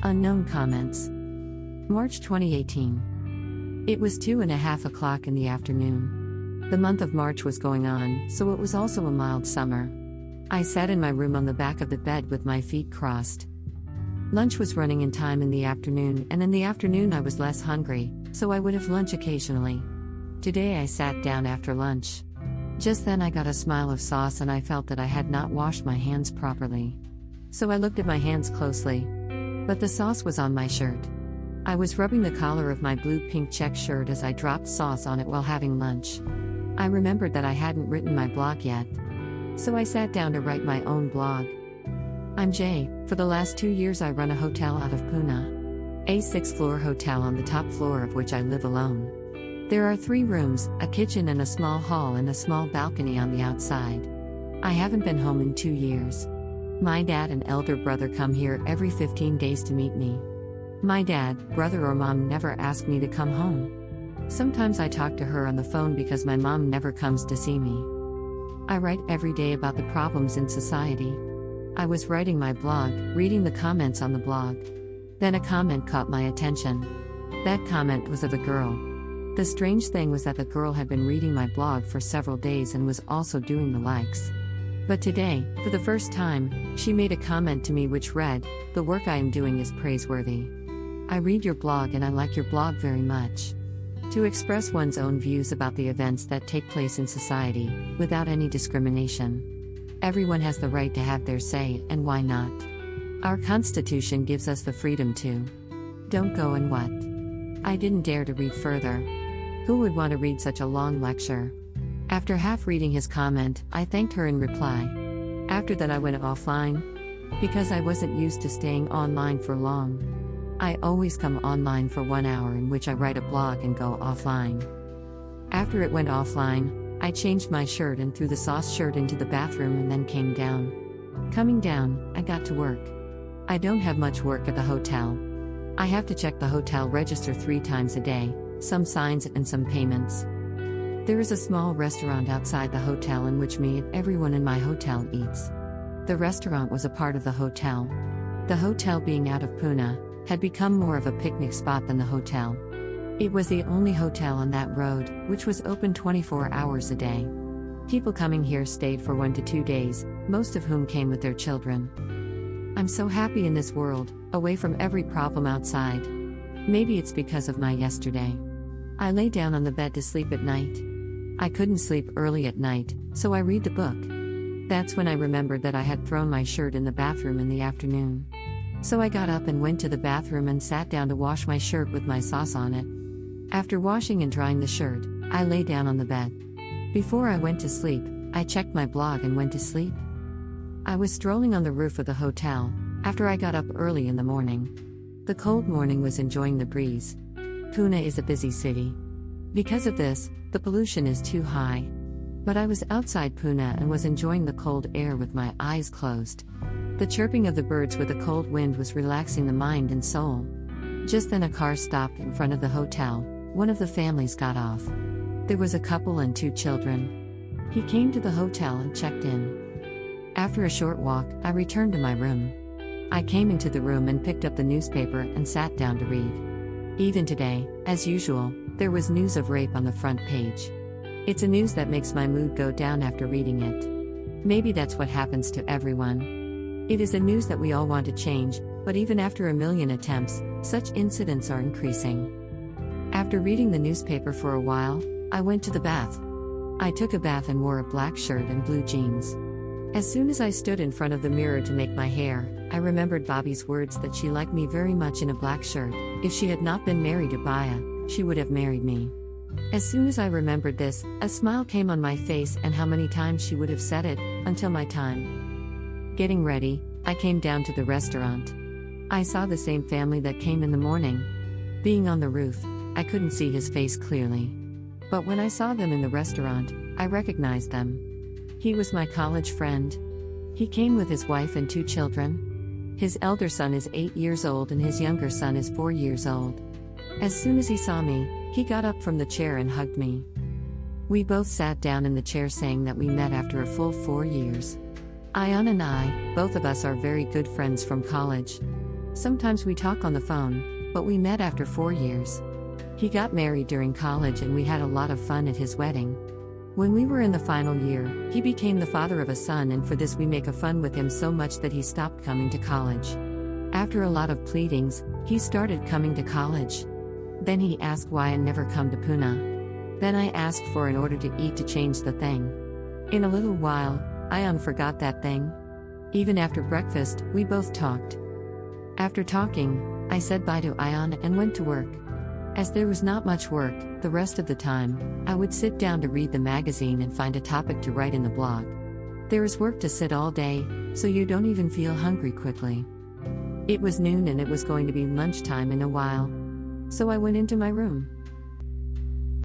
Unknown comments. March 2018. It was 2:30 in the afternoon. The month of March was going on, so it was also a mild summer. I sat in my room on the back of the bed with my feet crossed. Lunch was running in time in the afternoon, and in the afternoon I was less hungry, so I would have lunch occasionally. Today I sat down after lunch. Just then I got a smell of sauce and I felt that I had not washed my hands properly. So I looked at my hands closely. But the sauce was on my shirt. I was rubbing the collar of my blue-pink check shirt as I dropped sauce on it while having lunch. I remembered that I hadn't written my blog yet. So I sat down to write my own blog. I'm Jay. For the last 2 years I run a hotel out of Pune. A 6-floor hotel on the top floor of which I live alone. There are 3 rooms, a kitchen and a small hall and a small balcony on the outside. I haven't been home in 2 years. My dad and elder brother come here every 15 days to meet me. My dad, brother or mom never ask me to come home. Sometimes I talk to her on the phone because my mom never comes to see me. I write every day about the problems in society. I was writing my blog, reading the comments on the blog. Then a comment caught my attention. That comment was of a girl. The strange thing was that the girl had been reading my blog for several days and was also doing the likes. But today, for the first time, she made a comment to me which read, "The work I am doing is praiseworthy. I read your blog and I like your blog very much." To express one's own views about the events that take place in society, without any discrimination. Everyone has the right to have their say, and why not? Our Constitution gives us the freedom to. Don't go and what? I didn't dare to read further. Who would want to read such a long lecture? After half reading his comment, I thanked her in reply. After that I went offline. Because I wasn't used to staying online for long. I always come online for 1 hour in which I write a blog and go offline. After it went offline, I changed my shirt and threw the sauce shirt into the bathroom and then came down. Coming down, I got to work. I don't have much work at the hotel. I have to check the hotel register 3 times a day, some signs and some payments. There is a small restaurant outside the hotel in which me and everyone in my hotel eats. The restaurant was a part of the hotel. The hotel, being out of Pune, had become more of a picnic spot than the hotel. It was the only hotel on that road, which was open 24 hours a day. People coming here stayed for 1 to 2 days, most of whom came with their children. I'm so happy in this world, away from every problem outside. Maybe it's because of my yesterday. I lay down on the bed to sleep at night. I couldn't sleep early at night, so I read the book. That's when I remembered that I had thrown my shirt in the bathroom in the afternoon. So I got up and went to the bathroom and sat down to wash my shirt with my sauce on it. After washing and drying the shirt, I lay down on the bed. Before I went to sleep, I checked my blog and went to sleep. I was strolling on the roof of the hotel, after I got up early in the morning. The cold morning was enjoying the breeze. Pune is a busy city. Because of this, the pollution is too high. But I was outside Pune and was enjoying the cold air with my eyes closed. The chirping of the birds with the cold wind was relaxing the mind and soul. Just then a car stopped in front of the hotel. One of the families got off. There was a couple and 2 children. He came to the hotel and checked in. After a short walk, I returned to my room. I came into the room and picked up the newspaper and sat down to read. Even today, as usual, there was news of rape on the front page. It's a news that makes my mood go down after reading it. Maybe that's what happens to everyone. It is a news that we all want to change, but even after a million attempts, such incidents are increasing. After reading the newspaper for a while, I went to the bath. I took a bath and wore a black shirt and blue jeans. As soon as I stood in front of the mirror to make my hair, I remembered Bobby's words that she liked me very much in a black shirt. If she had not been married to Baya, she would have married me. As soon as I remembered this, a smile came on my face, and how many times she would have said it, until my time. Getting ready, I came down to the restaurant. I saw the same family that came in the morning. Being on the roof, I couldn't see his face clearly. But when I saw them in the restaurant, I recognized them. He was my college friend. He came with his wife and 2 children. His elder son is 8 years old and his younger son is 4 years old. As soon as he saw me, he got up from the chair and hugged me. We both sat down in the chair saying that we met after a full 4 years. Ayan and I, both of us are very good friends from college. Sometimes we talk on the phone, but we met after 4 years. He got married during college and we had a lot of fun at his wedding. When we were in the final year, he became the father of a son, and for this we make fun with him so much that he stopped coming to college. After a lot of pleadings, he started coming to college. Then he asked why I never come to Pune. Then I asked for an order to eat to change the thing. In a little while, Ayan forgot that thing. Even after breakfast, we both talked. After talking, I said bye to Ayan and went to work. As there was not much work, the rest of the time, I would sit down to read the magazine and find a topic to write in the blog. There is work to sit all day, so you don't even feel hungry quickly. It was noon and it was going to be lunchtime in a while. So I went into my room.